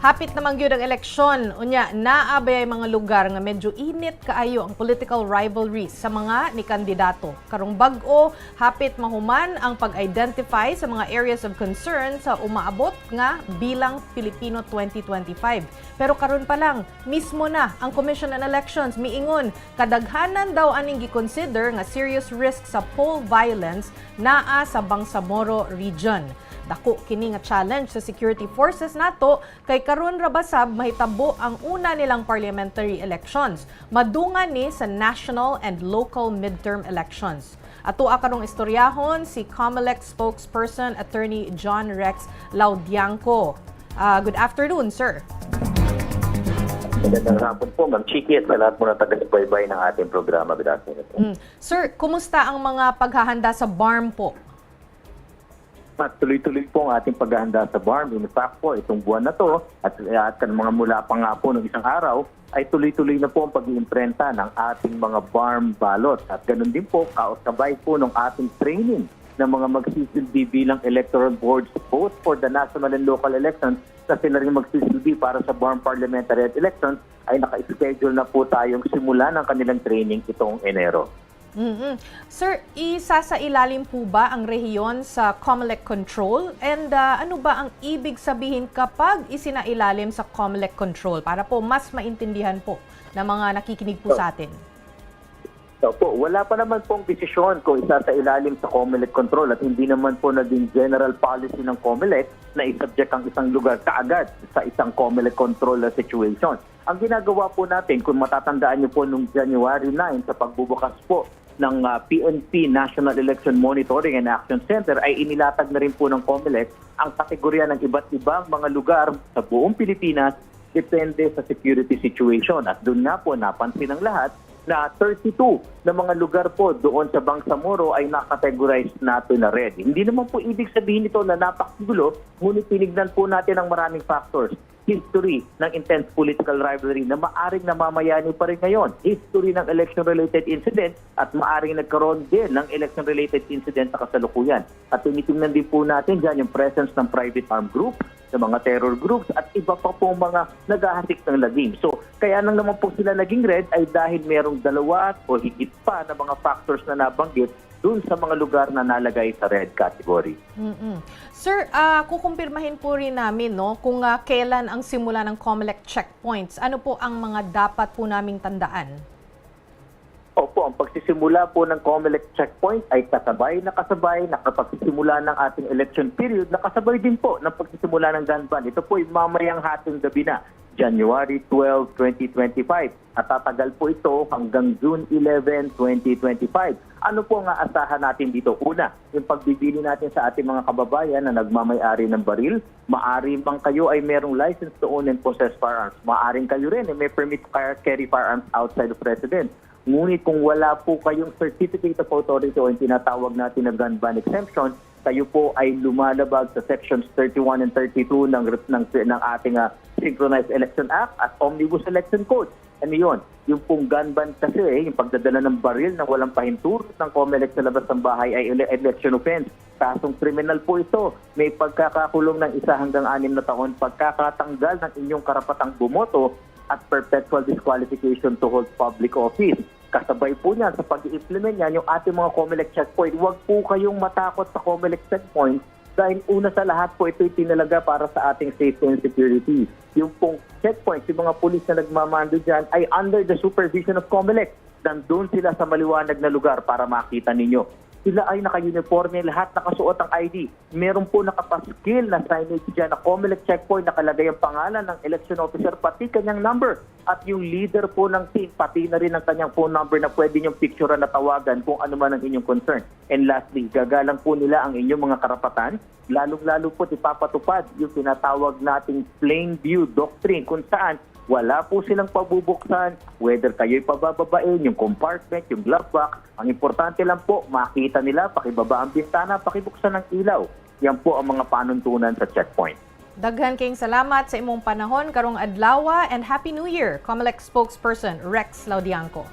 Hapit naman gyud ang eleksyon. Unya, naabay mga lugar nga medyo init kaayo ang political rivalries sa mga ni kandidato. Karong bag-o, hapit mahuman ang pag-identify sa mga areas of concern sa umaabot nga bilang Pilipino 2025. Pero karon pa lang, mismo na ang Commission on Elections miingon kadaghanan daw aning gi-consider nga serious risk sa poll violence naa sa Bangsamoro region. Dako kini nga challenge sa security forces nato kay karon ra basab mahitabo ang una nilang parliamentary elections. Madungan ni sa national and local midterm elections. Ato karong istoryahon si COMELEC spokesperson Attorney John Rex Laudianco. Good afternoon, sir. Magandang hapon po, Ma'am Chiki, at sa lahat mo na taga-subaybay ng ating programa. Good afternoon. Sir, kumusta ang mga paghahanda sa BARM po? At tuloy-tuloy po ang ating paghahanda sa BARM. In fact po, itong buwan na to at mga mula pa nga po ng isang araw, ay tuloy-tuloy na po ang pag-iimprenta ng ating mga BARM ballots. At ganun din po, kausabay po ng ating training ng mga magsisilbi bilang electoral boards both for the national and local elections na sila rin magsisilbi para sa BARM parliamentary elections ay naka-schedule na po tayong simula ng kanilang training itong Enero. Sir, isa sa ilalim po ba ang rehiyon sa COMELEC control? And ano ba ang ibig sabihin kapag isinailalim sa COMELEC control para po mas maintindihan po ng mga nakikinig po sa atin? Po, wala pa naman pong desisyon kung isa sa ilalim sa COMELEC control at hindi naman po naging general policy ng COMELEC na isubject ang isang lugar kaagad sa isang COMELEC control situation. Ang ginagawa po natin, kung matatandaan niyo po noong January 9 sa pagbubukas po ng PNP National Election Monitoring and Action Center ay inilatag na rin po ng COMELEC ang kategorya ng iba't ibang mga lugar sa buong Pilipinas depende sa security situation. At doon nga po napansin ng lahat na 32 na mga lugar po doon sa Bangsamoro ay nakategorize natin na red. Hindi naman po ibig sabihin ito na napakagulo, ngunit tinignan po natin ang maraming factors. History ng intense political rivalry na maaring namamayani pa rin ngayon. History ng election-related incident at maaring nagkaroon din ng election-related incident sa kasalukuyan. At tinitingnan din po natin dyan yung presence ng private armed group, ng mga terror groups at iba pa po mga naghahasik ng lagim. So, kaya nang naman po sila naging red ay dahil merong dalawa o higit pa na mga factors na nabanggit dun sa mga lugar na nalagay sa red category. Sir, kukumpirmahin po rin namin kung kailan ang simula ng COMELEC checkpoints. Ano po ang mga dapat po naming tandaan? Opo, ang pagsisimula po ng COMELEC checkpoint ay kasabay na kapagsisimula ng ating election period, nakasabay din po ng pagsisimula ng gun ban. Ito po ay mamayang hating gabi na, January 12, 2025. At tatagal po ito hanggang June 11, 2025. Ano po ang aasahan natin dito? Una, yung pagbibili natin sa ating mga kababayan na nagmamay-ari ng baril, maari bang kayo ay merong license to own and possess firearms? Maaring kayo rin may permit to carry firearms outside of residence. Ngunit kung wala po kayong certificate of authority o yung tinatawag natin na gun ban exemption, kayo po ay lumalabag sa sections 31 and 32 ng ating Synchronized Election Act at Omnibus Election Code. Ano yun? Yung pong gun ban kasi, yung pagdadala ng baril na walang pahintulot ng COMELEC sa labas ng bahay ay election offense. Kasong kriminal po ito. May pagkakakulong ng 1 hanggang 6 na taon, pagkakatanggal ng inyong karapatang bumoto at perpetual disqualification to hold public office. Kasabay po niyan sa pag-i-implement niyan yung ating mga COMELEC checkpoint. Huwag po kayong matakot sa COMELEC checkpoint dahil una sa lahat po ito'y tinalaga para sa ating safety and security. Yung pong checkpoint, yung mga pulis na nagmamando dyan ay under the supervision of COMELEC. Nandun sila sa maliwanag na lugar para makita ninyo. Sila ay naka-uniforme, lahat nakasuot ang ID. Meron po nakapaskil na signage dyan na COMELEC checkpoint, nakalagay ang pangalan ng election officer, pati kanyang number. At yung leader po ng team, pati na rin ang kanyang phone number na pwede niyong picture na tawagan kung ano man ang inyong concern. And lastly, gagalang po nila ang inyong mga karapatan. Lalong-lalo po ipapatupad yung tinatawag nating plain view doctrine kung saan wala po silang pabubuksan, whether kayo'y pabababain, yung compartment, yung glove box. Ang importante lang po, makita nila, pakibaba ang bintana, pakibuksan ng ilaw. Yan po ang mga panuntunan sa checkpoint. Daghan kayong salamat sa imong panahon karong adlaw and Happy New Year, COMELEC spokesperson Rex Laudianco.